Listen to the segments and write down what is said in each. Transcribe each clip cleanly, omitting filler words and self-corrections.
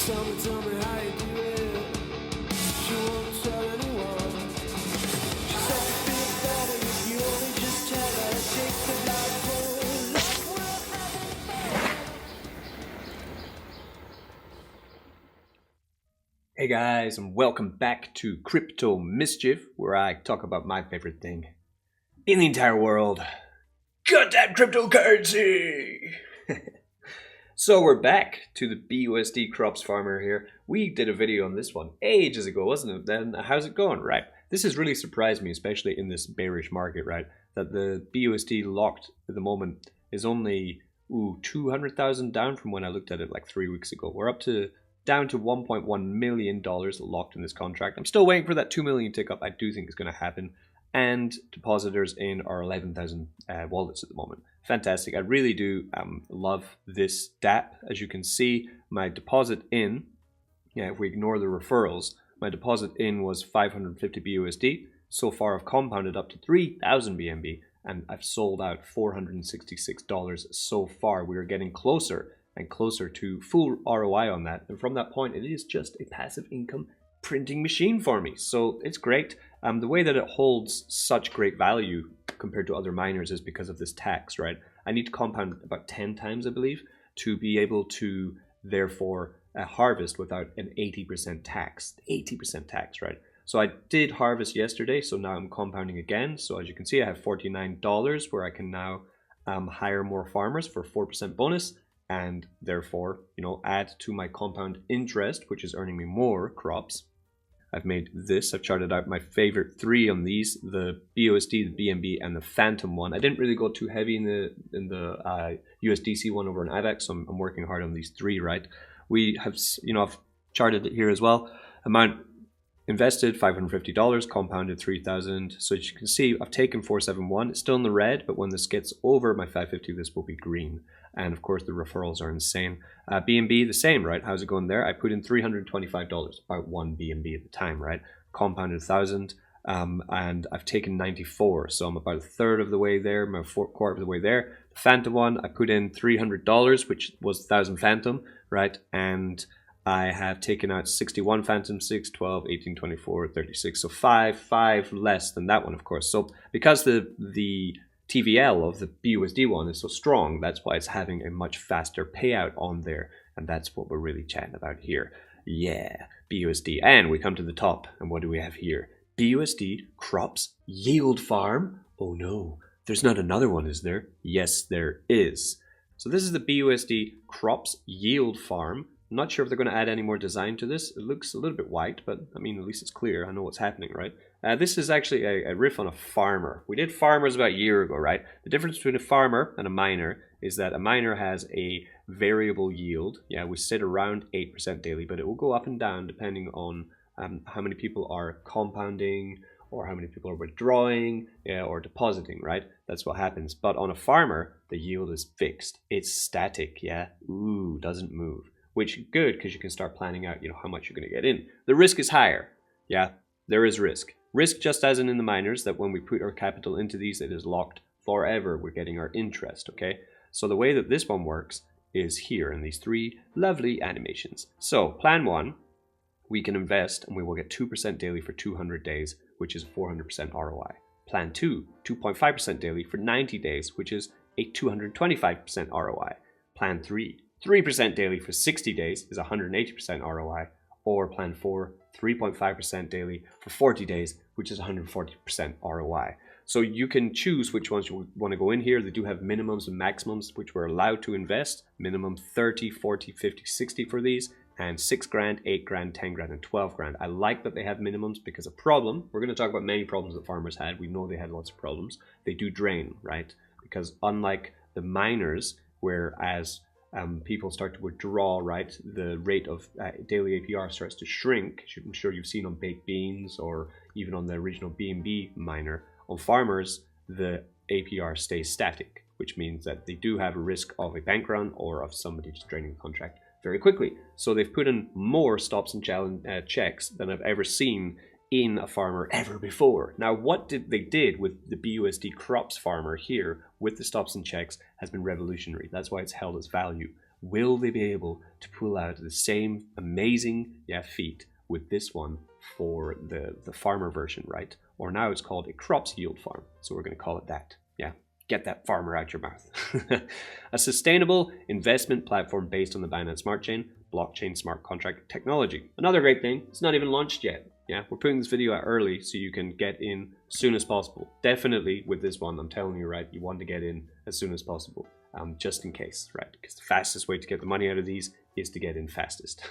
Tell me how you do it. She won't tell anyone. She said you feel better if you only just tell her. Take the blindfold like we're having fun. Hey guys, and welcome back to Crypto Mischief, where I talk about my favorite thing in the entire world. Goddamn cryptocurrency! So we're back to the BUSD crops farmer here. We did a video on this one ages ago, wasn't it? Then how's it going, right? This has really surprised me, especially in this bearish market, right? That the BUSD locked at the moment is only 200,000 down from when I looked at it like 3 weeks ago. We're down to $1.1 million locked in this contract. I'm still waiting for that 2 million tick up. I do think it's going to happen. And depositors in our 11,000 wallets at the moment. Fantastic. I really do love this Dapp. As you can see, my deposit in, if we ignore the referrals, my deposit in was 550 BUSD. So far, I've compounded up to 3,000 BNB, and I've sold out $466 so far. We are getting closer and closer to full ROI on that. And from that point, it is just a passive income printing machine for me. So it's great. The way that it holds such great value compared to other miners is because of this tax, right? I need to compound about 10 times, I believe, to be able to therefore harvest without an 80% tax. 80% tax, right? So I did harvest yesterday, so now I'm compounding again. So as you can see, I have $49 where I can now hire more farmers for 4% bonus and therefore, add to my compound interest, which is earning me more crops. I've made this. I've charted out my favorite three on these: the BUSD, the BNB, and the Phantom one. I didn't really go too heavy in the USDC one over in IVAX, so I'm working hard on these three. Right? We have, I've charted it here as well. Amount invested $550, compounded 3,000. So as you can see, I've taken 471. It's still in the red, but when this gets over my 550, this will be green. And of course, the referrals are insane. BNB, the same, right? How's it going there? I put in $325, about 1 BNB at the time, right? Compounded 1,000, and I've taken 94. So I'm about a third of the way there, my quarter of the way there. The Phantom one, I put in $300, which was 1,000 Phantom, right? And I have taken out 61 Phantom, 6, 12, 18, 24, 36. So five less than that one, of course. So because the TVL of the BUSD one is so strong, that's why it's having a much faster payout on there. And that's what we're really chatting about here. Yeah, BUSD. And we come to the top. And what do we have here? BUSD Crops Yield Farm. Oh no, there's not another one, is there? Yes, there is. So this is the BUSD Crops Yield Farm. I'm not sure if they're going to add any more design to this. It looks a little bit white, but I mean, at least it's clear. I know what's happening, right? This is actually a riff on a farmer. We did farmers about a year ago, right? The difference between a farmer and a miner is that a miner has a variable yield. Yeah, we sit around 8% daily, but it will go up and down depending on how many people are compounding or how many people are withdrawing, or depositing, right? That's what happens. But on a farmer, the yield is fixed. It's static, yeah? Ooh, doesn't move. Which is good because you can start planning out, how much you're going to get in. The risk is higher. Yeah, there is risk. Risk just as in the miners, that when we put our capital into these, it is locked forever. We're getting our interest, okay? So the way that this one works is here in these three lovely animations. So plan one, we can invest and we will get 2% daily for 200 days, which is 400% ROI. Plan two, 2.5% daily for 90 days, which is a 225% ROI. Plan three, 3% daily for 60 days is 180% ROI, or plan 4, 3.5% daily for 40 days, which is 140% ROI. So you can choose which ones you want to go in here. They do have minimums and maximums, which we're allowed to invest. Minimum 30, 40, 50, 60 for these, and 6 grand, 8 grand, 10 grand, and 12 grand. I like that they have minimums because a problem, we're going to talk about many problems that farmers had. We know they had lots of problems. They do drain, right? Because unlike the miners, whereas people start to withdraw, right? The rate of daily APR starts to shrink. I'm sure you've seen on baked beans or even on the original BNB miner. On farmers, the APR stays static, which means that they do have a risk of a bank run or of somebody just draining the contract very quickly. So they've put in more stops and checks than I've ever seen in a farmer ever before. Now, what they did with the BUSD crops farmer here with the stops and checks has been revolutionary. That's why it's held its value. Will they be able to pull out the same amazing feat with this one for the farmer version, right? Or now it's called a crops yield farm. So we're going to call it that. Yeah, get that farmer out your mouth. A sustainable investment platform based on the Binance Smart Chain, blockchain smart contract technology. Another great thing, it's not even launched yet. Yeah, we're putting this video out early so you can get in as soon as possible. Definitely with this one, I'm telling you, right, you want to get in as soon as possible, just in case, right? Because the fastest way to get the money out of these is to get in fastest.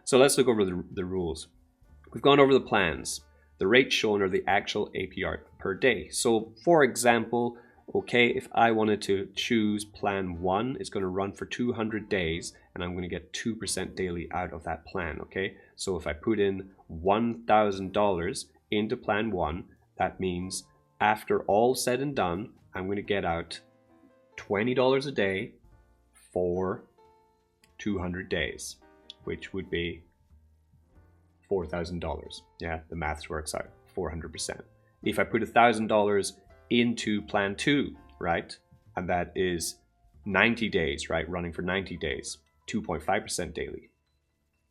So let's look over the rules. We've gone over the plans. The rates shown are the actual APR per day. So for example, okay, if I wanted to choose plan 1, it's going to run for 200 days and I'm going to get 2% daily out of that plan, okay? So if I put in $1,000 into plan 1, that means after all said and done, I'm going to get out $20 a day for 200 days, which would be $4,000. Yeah, the maths works out, 400%. If I put $1,000 into plan 2, right, and that is 90 days, right, running for 90 days, 2.5% daily,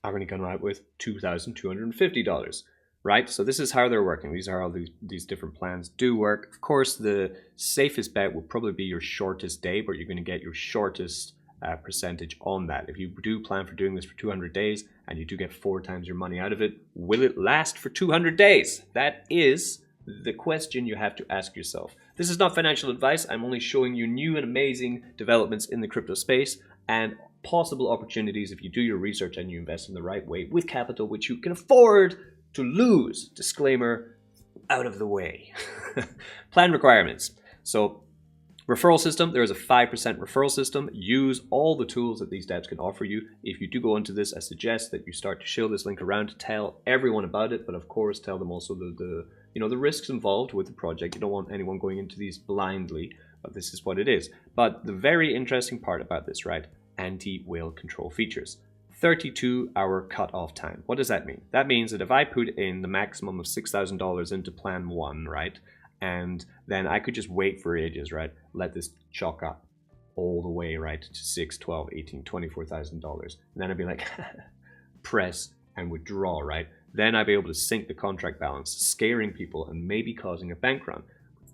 I'm going to come out with $2,250, right? So this is how they're working. These are how these different plans do work. Of course, the safest bet will probably be your shortest day, but you're going to get your shortest percentage on that. If you do plan for doing this for 200 days and you do get 4 times your money out of it, will it last for 200 days? That is the question you have to ask yourself. This is not financial advice. I'm only showing you new and amazing developments in the crypto space and possible opportunities if you do your research and you invest in the right way with capital which you can afford to lose. Disclaimer out of the way. Plan requirements. So referral system, there is a 5% referral system. Use all the tools that these dApps can offer you. If you do go into this, I suggest that you start to show this link around to tell everyone about it, but of course tell them also the risks involved with the project. You don't want anyone going into these blindly, but this is what it is. But the very interesting part about this, right? Anti-whale control features. 32-hour cutoff time. What does that mean? That means that if I put in the maximum of $6,000 into plan 1, right? And then I could just wait for ages, right? Let this chalk up all the way, right, to $6, $12, $18, $24,000. And then I'd be like, press and withdraw, right? Then I'd be able to sink the contract balance, scaring people and maybe causing a bank run.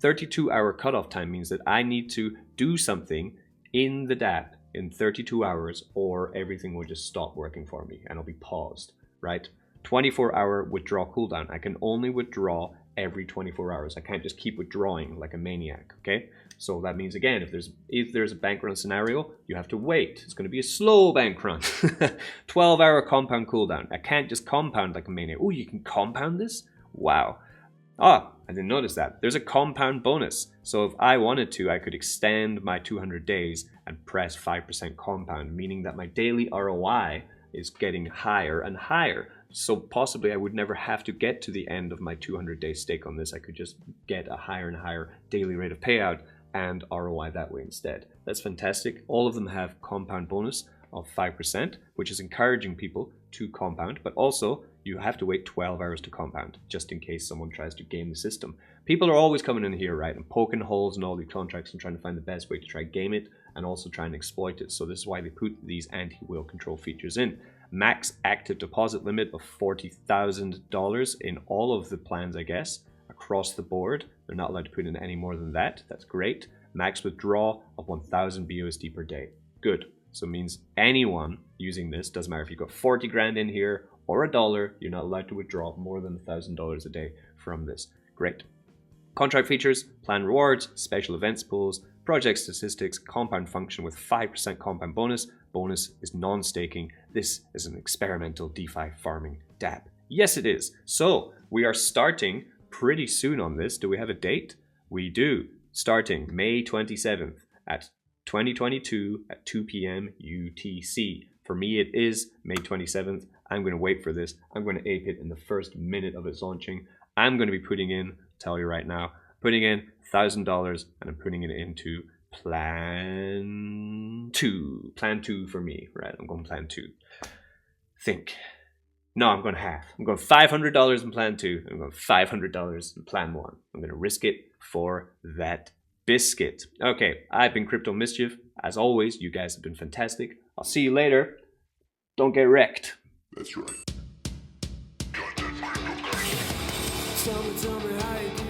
32-hour cutoff time means that I need to do something in the dApp in 32 hours or everything will just stop working for me and I'll be paused, right? 24-hour withdrawal cooldown. I can only withdraw every 24 hours. I can't just keep withdrawing like a maniac, okay? So that means, again, if there's a bank run scenario, you have to wait. It's going to be a slow bank run. 12-hour compound cooldown. I can't just compound like a maniac. Oh, you can compound this? Wow. Ah, I didn't notice that. There's a compound bonus. So if I wanted to, I could extend my 200 days and press 5% compound, meaning that my daily ROI is getting higher and higher. So possibly I would never have to get to the end of my 200-day stake on this. I could just get a higher and higher daily rate of payout and ROI that way instead. That's fantastic. All of them have compound bonus of 5%, which is encouraging people to compound, but also you have to wait 12 hours to compound, just in case someone tries to game the system. People are always coming in here, right, and poking holes in all these contracts and trying to find the best way to try game it and also try and exploit it. So this is why they put these anti-whale control features in. Max active deposit limit of $40,000 in all of the plans, I guess, across the board. They're not allowed to put in any more than that. That's great. Max withdrawal of 1,000 BUSD per day. Good. So it means anyone using this, doesn't matter if you've got 40 grand in here or $1, you're not allowed to withdraw more than $1,000 a day from this. Great. Contract features, plan rewards, special events pools, project statistics, compound function with 5% compound bonus. Bonus is non-staking. This is an experimental DeFi farming dApp. Yes, it is. So we are starting pretty soon on this. Do we have a date? We do. Starting May 27th at 2022 at 2 p.m. UTC. For me, it is May 27th. I'm going to wait for this. I'm going to ape it in the first minute of its launching. I'm going to be putting in, tell you right now, putting in $1,000 and I'm putting it into plan 2. Plan 2 for me, right? I'm going plan 2. Think. No, I'm going half. I'm going $500 in plan 2. I'm going $500 in plan 1. I'm going to risk it for that biscuit. Okay, I've been Crypto Mischief. As always, you guys have been fantastic. I'll see you later. Don't get wrecked. That's right. Tell me how you do